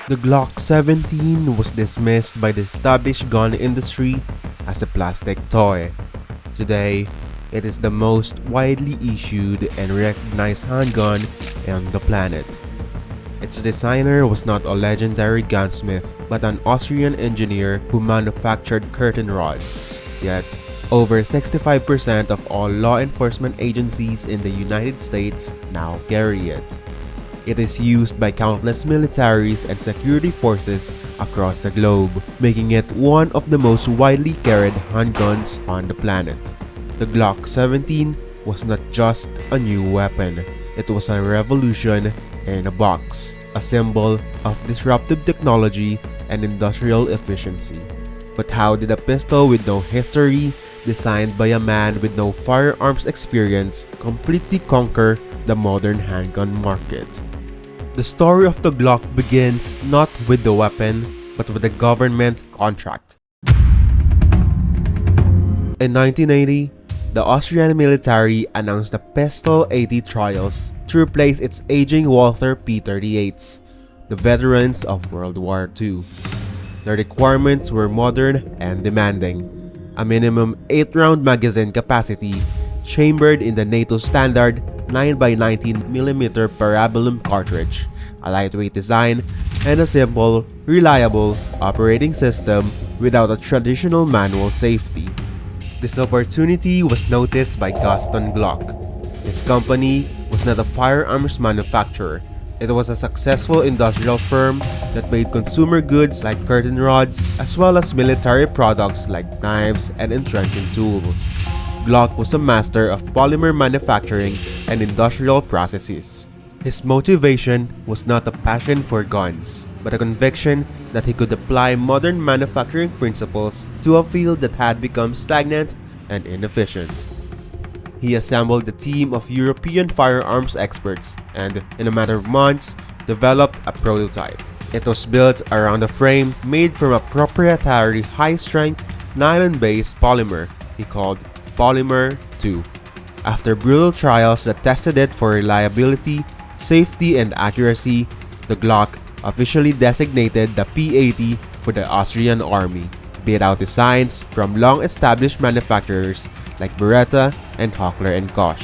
The Glock 17 was dismissed by the established gun industry as a plastic toy. Today, it is the most widely issued and recognized handgun on the planet. Its designer was not a legendary gunsmith, but an Austrian engineer who manufactured curtain rods. Yet, over 65% of all law enforcement agencies in the United States now carry it. It is used by countless militaries and security forces across the globe, making it one of the most widely carried handguns on the planet. The Glock 17 was not just a new weapon, it was a revolution in a box, a symbol of disruptive technology and industrial efficiency. But how did a pistol with no history, designed by a man with no firearms experience, completely conquer the modern handgun market? The story of the Glock begins not with the weapon, but with a government contract. In 1980, the Austrian military announced the Pistol 80 trials to replace its aging Walther P-38s, the veterans of World War II. The requirements were modern and demanding: a minimum 8-round magazine capacity, chambered in the NATO standard 9x19mm parabellum cartridge, a lightweight design, and a simple, reliable operating system without a traditional manual safety. This opportunity was noticed by Gaston Glock. His company was not a firearms manufacturer. It was a successful industrial firm that made consumer goods like curtain rods, as well as military products like knives and entrenching tools. Glock was a master of polymer manufacturing and industrial processes. His motivation was not a passion for guns, but a conviction that he could apply modern manufacturing principles to a field that had become stagnant and inefficient. He assembled a team of European firearms experts and, in a matter of months, developed a prototype. It was built around a frame made from a proprietary high-strength nylon-based polymer he called Polymer-2. After brutal trials that tested it for reliability, safety, and accuracy, the Glock, officially designated the P-80 for the Austrian army, beat out designs from long-established manufacturers like Beretta and Hochler & Koch.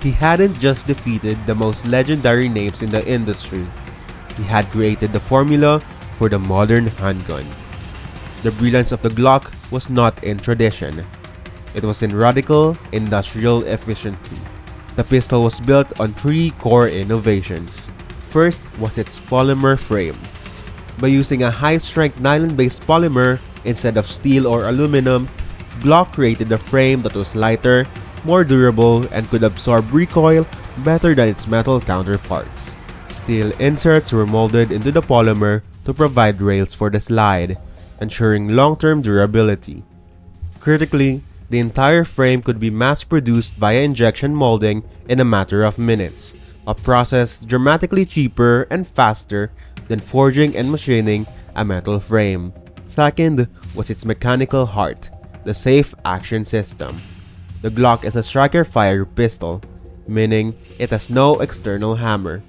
He hadn't just defeated the most legendary names in the industry, he had created the formula for the modern handgun. The brilliance of the Glock was not in tradition. It was in radical industrial efficiency. The pistol was built on 3 core innovations. First was its polymer frame. By using a high-strength nylon-based polymer instead of steel or aluminum, Glock created a frame that was lighter, more durable, and could absorb recoil better than its metal counterparts. Steel inserts were molded into the polymer to provide rails for the slide, ensuring long-term durability. Critically, the entire frame could be mass-produced via injection molding in a matter of minutes, a process dramatically cheaper and faster than forging and machining a metal frame. Second was its mechanical heart, the safe action system. The Glock is a striker-fire pistol, meaning it has no external hammer.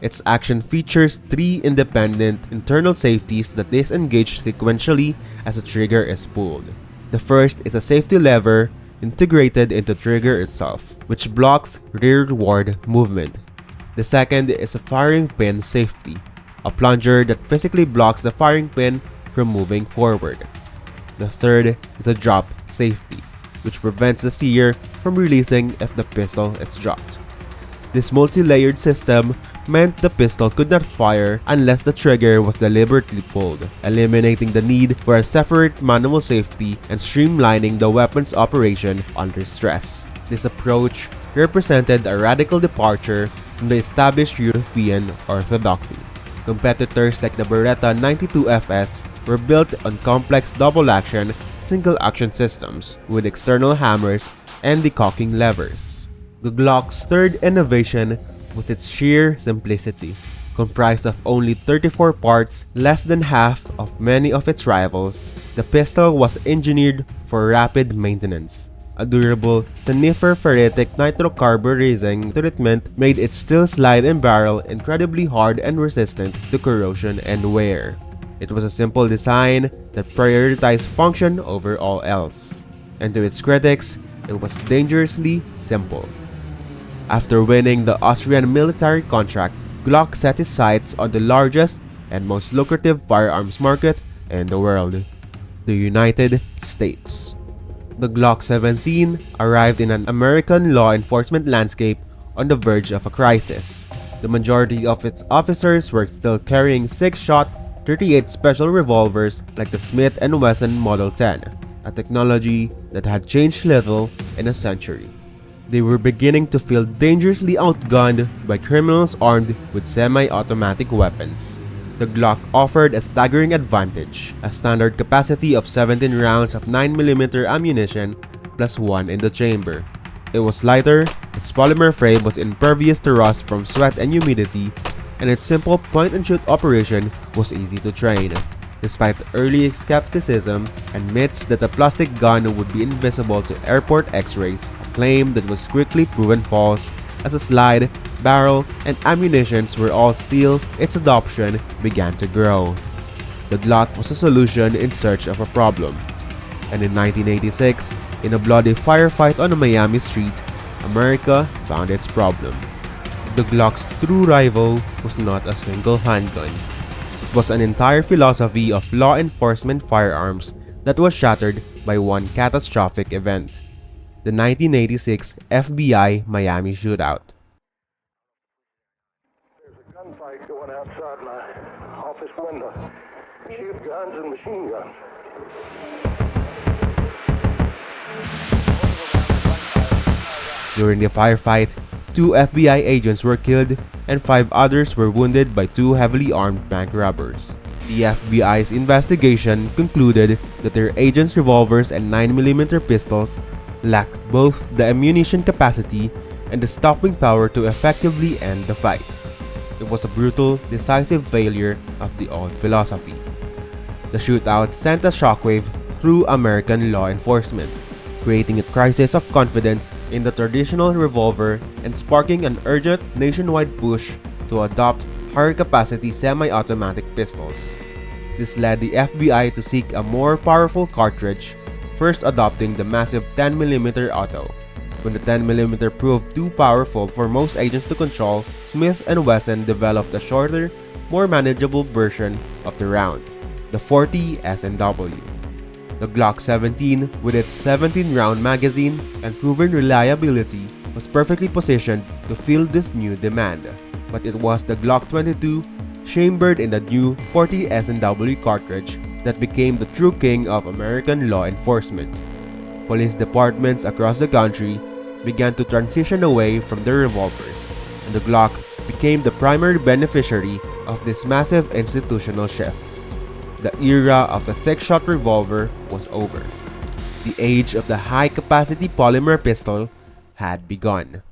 Its action features 3 independent internal safeties that disengage sequentially as the trigger is pulled. The first is a safety lever integrated into the trigger itself, which blocks rearward movement. The second is a firing pin safety, a plunger that physically blocks the firing pin from moving forward. The third is a drop safety, which prevents the sear from releasing if the pistol is dropped. This multi-layered system meant the pistol could not fire unless the trigger was deliberately pulled, eliminating the need for a separate manual safety and streamlining the weapon's operation under stress. This approach represented a radical departure from the established European orthodoxy. Competitors like the Beretta 92FS were built on complex double-action, single-action systems with external hammers and decocking levers. The Glock's third innovation was its sheer simplicity. Comprised of only 34 parts, less than half of many of its rivals, the pistol was engineered for rapid maintenance. A durable tenifer-ferritic nitrocarburizing treatment made its steel slide and barrel incredibly hard and resistant to corrosion and wear. It was a simple design that prioritized function over all else. And to its critics, it was dangerously simple. After winning the Austrian military contract, Glock set his sights on the largest and most lucrative firearms market in the world, the United States. The Glock 17 arrived in an American law enforcement landscape on the verge of a crisis. The majority of its officers were still carrying 6-shot 38 special revolvers like the Smith & Wesson Model 10, a technology that had changed little in a century. They were beginning to feel dangerously outgunned by criminals armed with semi-automatic weapons. The Glock offered a staggering advantage, a standard capacity of 17 rounds of 9mm ammunition plus 1 in the chamber. It was lighter, its polymer frame was impervious to rust from sweat and humidity, and its simple point-and-shoot operation was easy to train. Despite early skepticism and myths that a plastic gun would be invisible to airport x-rays, a claim that was quickly proven false as a slide, barrel, and ammunitions were all steel, its adoption began to grow. The Glock was a solution in search of a problem. And in 1986, in a bloody firefight on a Miami street, America found its problem. The Glock's true rival was not a single handgun. It was an entire philosophy of law enforcement firearms that was shattered by one catastrophic event: the 1986 FBI Miami shootout. There's a gunfight going outside my office window. Shoot guns and machine guns. During the firefight, 2 FBI agents were killed and 5 others were wounded by 2 heavily armed bank robbers. The FBI's investigation concluded that their agents' revolvers and 9mm pistols lacked both the ammunition capacity and the stopping power to effectively end the fight. It was a brutal, decisive failure of the old philosophy. The shootout sent a shockwave through American law enforcement, creating a crisis of confidence in the traditional revolver and sparking an urgent nationwide push to adopt higher-capacity semi-automatic pistols. This led the FBI to seek a more powerful cartridge, first adopting the massive 10mm auto. When the 10mm proved too powerful for most agents to control, Smith & Wesson developed a shorter, more manageable version of the round, the 40 S&W. The Glock 17, with its 17-round magazine and proven reliability, was perfectly positioned to fill this new demand. But it was the Glock 22, chambered in the new 40 S&W cartridge, that became the true king of American law enforcement. Police departments across the country began to transition away from their revolvers, and the Glock became the primary beneficiary of this massive institutional shift. The era of the 6-shot revolver was over. The age of the high-capacity polymer pistol had begun.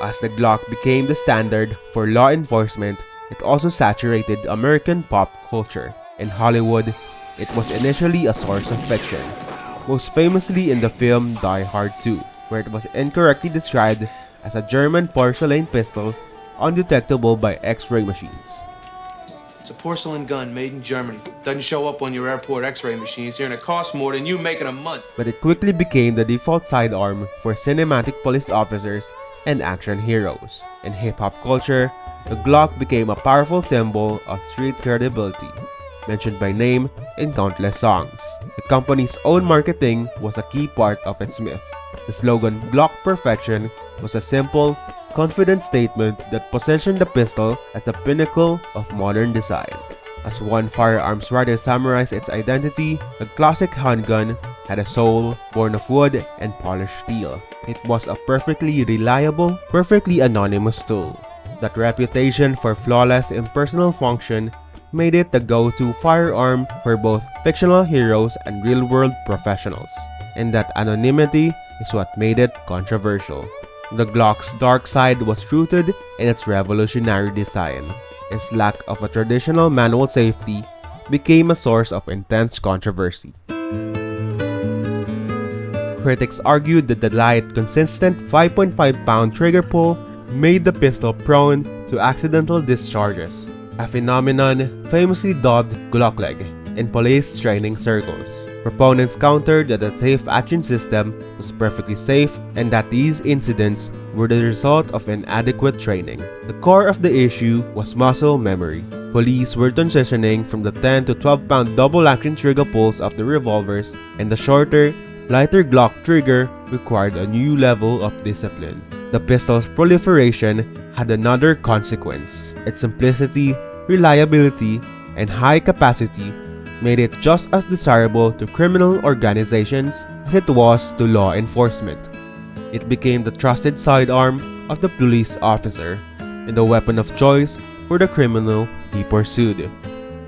As the Glock became the standard for law enforcement, it also saturated American pop culture. In Hollywood, it was initially a source of fiction, most famously in the film Die Hard 2, where it was incorrectly described as a German porcelain pistol undetectable by X-ray machines. It's a porcelain gun made in Germany. Doesn't show up on your airport X-ray machines here, and it costs more than you make in a month. But it quickly became the default sidearm for cinematic police officers and action heroes. In hip-hop culture, the Glock became a powerful symbol of street credibility, mentioned by name in countless songs. The company's own marketing was a key part of its myth. The slogan "Glock Perfection" was a simple, confident statement that positioned the pistol as the pinnacle of modern design. As one firearms writer summarized its identity, the classic handgun had a soul born of wood and polished steel. It was a perfectly reliable, perfectly anonymous tool. That reputation for flawless impersonal function made it the go-to firearm for both fictional heroes and real-world professionals. And that anonymity is what made it controversial. The Glock's dark side was rooted in its revolutionary design. Its lack of a traditional manual safety became a source of intense controversy. Critics argued that the light, consistent 5.5-pound trigger pull made the pistol prone to accidental discharges, a phenomenon famously dubbed Glock leg in police training circles. Proponents countered that the safe action system was perfectly safe and that these incidents were the result of inadequate training. The core of the issue was muscle memory. Police were transitioning from the 10 to 12-pound double-action trigger pulls of the revolvers, and the shorter, lighter Glock trigger required a new level of discipline. The pistol's proliferation had another consequence. Its simplicity, reliability, and high capacity made it just as desirable to criminal organizations as it was to law enforcement. It became the trusted sidearm of the police officer and the weapon of choice for the criminal he pursued.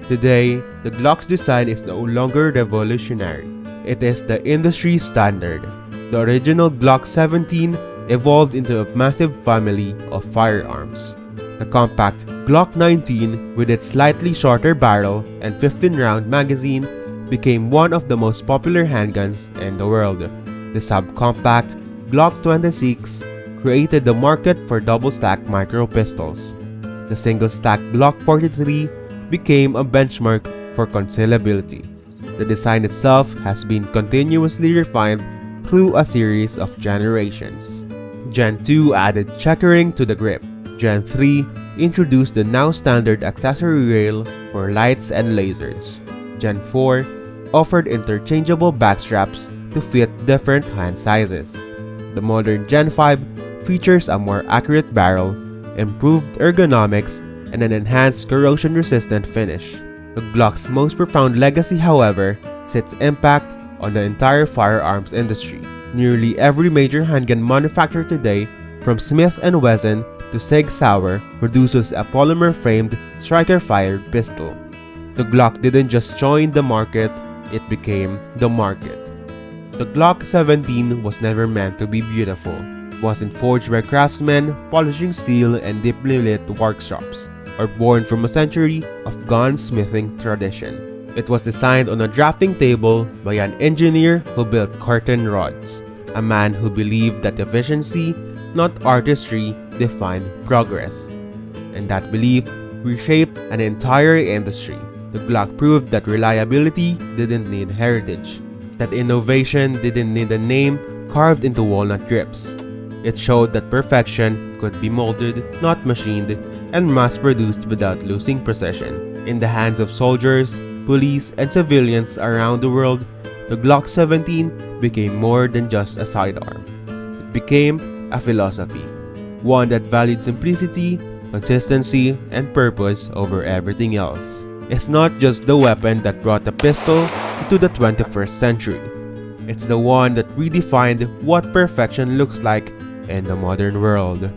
Today, the Glock's design is no longer revolutionary. It is the industry standard. The original Glock 17 evolved into a massive family of firearms. The compact Glock 19, with its slightly shorter barrel and 15-round magazine, became one of the most popular handguns in the world. The subcompact Glock 26 created the market for double-stack micro pistols. The single-stack Glock 43 became a benchmark for concealability. The design itself has been continuously refined through a series of generations. Gen 2 added checkering to the grip. Gen 3 introduced the now standard accessory rail for lights and lasers. Gen 4 offered interchangeable backstraps to fit different hand sizes. The modern Gen 5 features a more accurate barrel, improved ergonomics, and an enhanced corrosion-resistant finish. The Glock's most profound legacy, however, is its impact on the entire firearms industry. Nearly every major handgun manufacturer today, from Smith & Wesson to Sig Sauer, produces a polymer-framed striker-fired pistol. The Glock didn't just join the market, it became the market. The Glock 17 was never meant to be beautiful. It wasn't forged by craftsmen polishing steel in deeply lit workshops, or born from a century of gunsmithing tradition. It was designed on a drafting table by an engineer who built curtain rods, a man who believed that efficiency, not artistry, defined progress. And that belief reshaped an entire industry. The Glock proved that reliability didn't need heritage, that innovation didn't need a name carved into walnut grips. It showed that perfection could be molded, not machined, and mass-produced without losing precision. In the hands of soldiers, police, and civilians around the world, the Glock 17 became more than just a sidearm. It became a philosophy, one that valued simplicity, consistency, and purpose over everything else. It's not just the weapon that brought the pistol into the 21st century. It's the one that redefined what perfection looks like in the modern world.